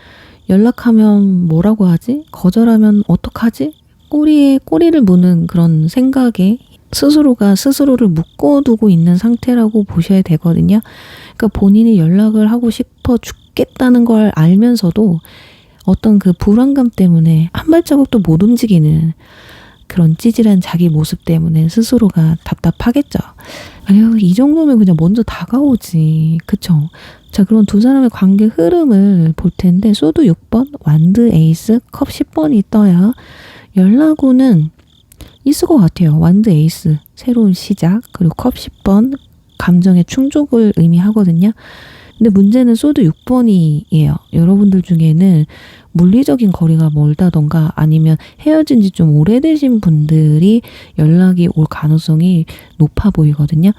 연락하면 뭐라고 하지? 거절하면 어떡하지? 꼬리에 꼬리를 무는 그런 생각에 스스로가 스스로를 묶어두고 있는 상태라고 보셔야 되거든요. 그러니까 본인이 연락을 하고 싶어 죽겠다는 걸 알면서도 어떤 그 불안감 때문에 한 발자국도 못 움직이는 그런 찌질한 자기 모습 때문에 스스로가 답답하겠죠. 아유, 이 정도면 그냥 먼저 다가오지. 그쵸? 자, 그럼 두 사람의 관계 흐름을 볼 텐데, 소드 6번, 완드 에이스, 컵 10번이 떠요. 연락운은 있을 것 같아요. 완드 에이스, 새로운 시작, 그리고 컵 10번, 감정의 충족을 의미하거든요. 근데 문제는 소드 6번이에요. 여러분들 중에는 물리적인 거리가 멀다던가 아니면 헤어진 지 좀 오래되신 분들이 연락이 올 가능성이 높아 보이거든요.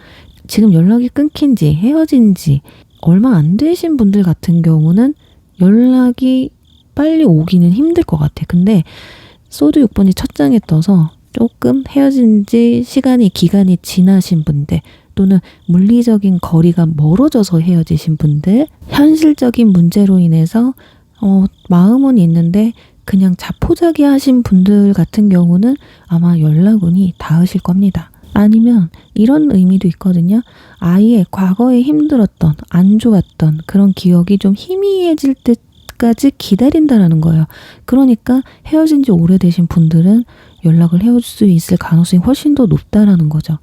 지금 연락이 끊긴 지 헤어진 지 얼마 안 되신 분들 같은 경우는 연락이 빨리 오기는 힘들 것 같아. 근데 소드 6번이 첫 장에 떠서 조금 헤어진 지 기간이 지나신 분들, 또는 물리적인 거리가 멀어져서 헤어지신 분들, 현실적인 문제로 인해서 마음은 있는데 그냥 자포자기 하신 분들 같은 경우는 아마 연락운이 닿으실 겁니다. 아니면 이런 의미도 있거든요. 아예 과거에 힘들었던, 안 좋았던 그런 기억이 좀 희미해질 때까지 기다린다라는 거예요. 그러니까 헤어진 지 오래되신 분들은 연락을 해올 수 있을 가능성이 훨씬 더 높다라는 거죠.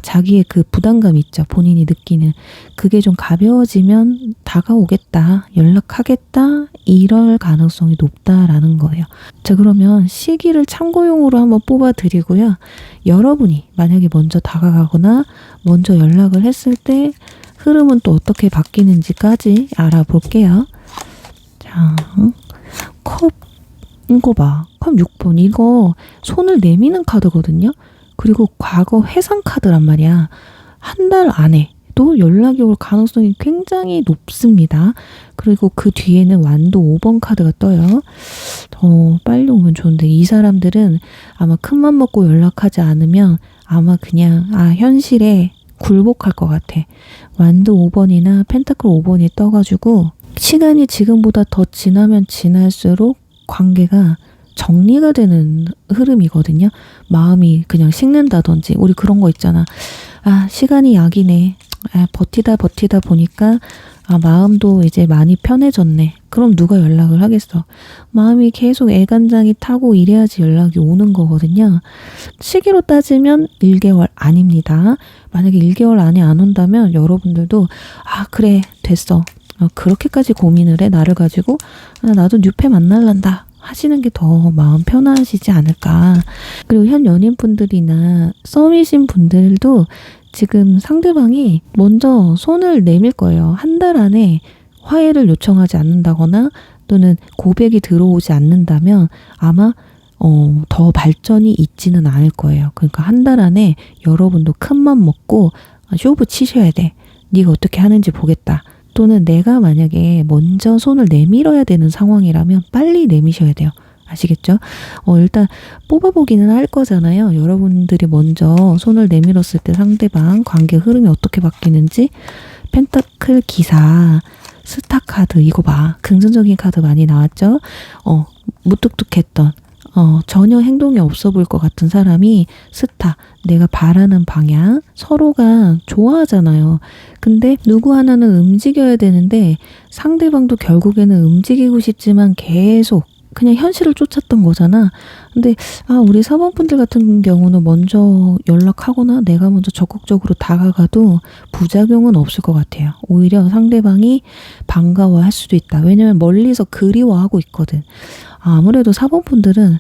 자기의 그 부담감 있죠. 본인이 느끼는. 그게 좀 가벼워지면 다가오겠다, 연락하겠다, 이럴 가능성이 높다라는 거예요. 자, 그러면 시기를 참고용으로 한번 뽑아드리고요. 여러분이 만약에 먼저 다가가거나 먼저 연락을 했을 때 흐름은 또 어떻게 바뀌는지까지 알아볼게요. 자, 컵, 이거 봐. 컵 6번. 이거 손을 내미는 카드거든요. 그리고 과거 해상 카드란 말이야. 한 달 안에도 연락이 올 가능성이 굉장히 높습니다. 그리고 그 뒤에는 완도 5번 카드가 떠요. 더 빨리 오면 좋은데, 이 사람들은 아마 큰맘 먹고 연락하지 않으면 아마 그냥 현실에 굴복할 것 같아. 완도 5번이나 펜타클 5번이 떠가지고 시간이 지금보다 더 지나면 지날수록 관계가 정리가 되는 흐름이거든요. 마음이 그냥 식는다든지, 우리 그런 거 있잖아. 시간이 약이네. 버티다 보니까 마음도 이제 많이 편해졌네. 그럼 누가 연락을 하겠어. 마음이 계속 애간장이 타고 이래야지 연락이 오는 거거든요. 시기로 따지면 1개월 아닙니다. 만약에 1개월 안에 안 온다면 여러분들도 그래 됐어. 그렇게까지 고민을 해 나를 가지고. 나도 뉴페 만날란다 하시는 게 더 마음 편하시지 않을까. 그리고 현 연인분들이나 썸이신 분들도 지금 상대방이 먼저 손을 내밀 거예요. 한 달 안에 화해를 요청하지 않는다거나 또는 고백이 들어오지 않는다면 아마 더 발전이 있지는 않을 거예요. 그러니까 한 달 안에 여러분도 큰맘 먹고 쇼부 치셔야 돼. 네가 어떻게 하는지 보겠다. 또는 내가 만약에 먼저 손을 내밀어야 되는 상황이라면 빨리 내미셔야 돼요. 아시겠죠? 일단 뽑아보기는 할 거잖아요. 여러분들이 먼저 손을 내밀었을 때 상대방 관계 흐름이 어떻게 바뀌는지. 펜타클 기사, 스타 카드, 이거 봐. 긍정적인 카드 많이 나왔죠? 무뚝뚝했던, 전혀 행동이 없어 보일 것 같은 사람이 스타, 내가 바라는 방향, 서로가 좋아하잖아요. 근데 누구 하나는 움직여야 되는데 상대방도 결국에는 움직이고 싶지만 계속 그냥 현실을 쫓았던 거잖아. 근데 우리 사범분들 같은 경우는 먼저 연락하거나 내가 먼저 적극적으로 다가가도 부작용은 없을 것 같아요. 오히려 상대방이 반가워할 수도 있다. 왜냐면 멀리서 그리워하고 있거든. 아무래도 사범분들은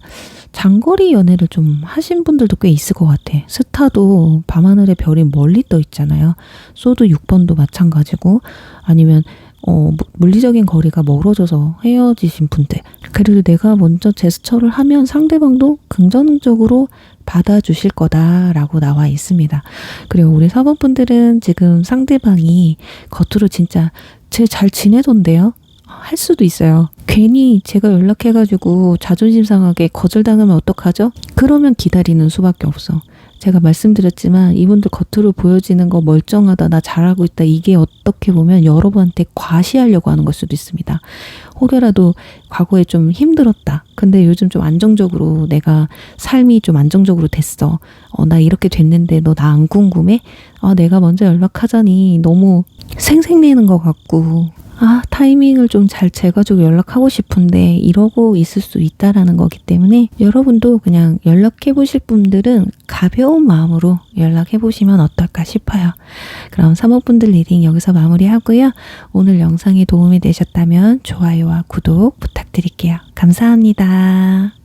장거리 연애를 좀 하신 분들도 꽤 있을 것 같아. 스타도 밤하늘의 별이 멀리 떠 있잖아요. 소드 6번도 마찬가지고, 아니면 물리적인 거리가 멀어져서 헤어지신 분들. 그래도 내가 먼저 제스처를 하면 상대방도 긍정적으로 받아주실 거다라고 나와 있습니다. 그리고 우리 사범분들은 지금 상대방이 겉으로 진짜 쟤 잘 지내던데요? 할 수도 있어요. 괜히 제가 연락해가지고 자존심 상하게 거절당하면 어떡하죠? 그러면 기다리는 수밖에 없어. 제가 말씀드렸지만 이분들 겉으로 보여지는 거 멀쩡하다, 나 잘하고 있다, 이게 어떻게 보면 여러분한테 과시하려고 하는 걸 수도 있습니다. 혹여라도 과거에 좀 힘들었다. 근데 요즘 좀 안정적으로 내가 삶이 좀 안정적으로 됐어. 나 이렇게 됐는데 너 나 안 궁금해? 내가 먼저 연락하자니 너무 생색내는 것 같고 타이밍을 좀 잘 재가지고 연락하고 싶은데 이러고 있을 수 있다라는 거기 때문에 여러분도 그냥 연락해 보실 분들은 가벼운 마음으로 연락해 보시면 어떨까 싶어요. 그럼 사모분들 리딩 여기서 마무리하고요. 오늘 영상이 도움이 되셨다면 좋아요와 구독 부탁드릴게요. 감사합니다.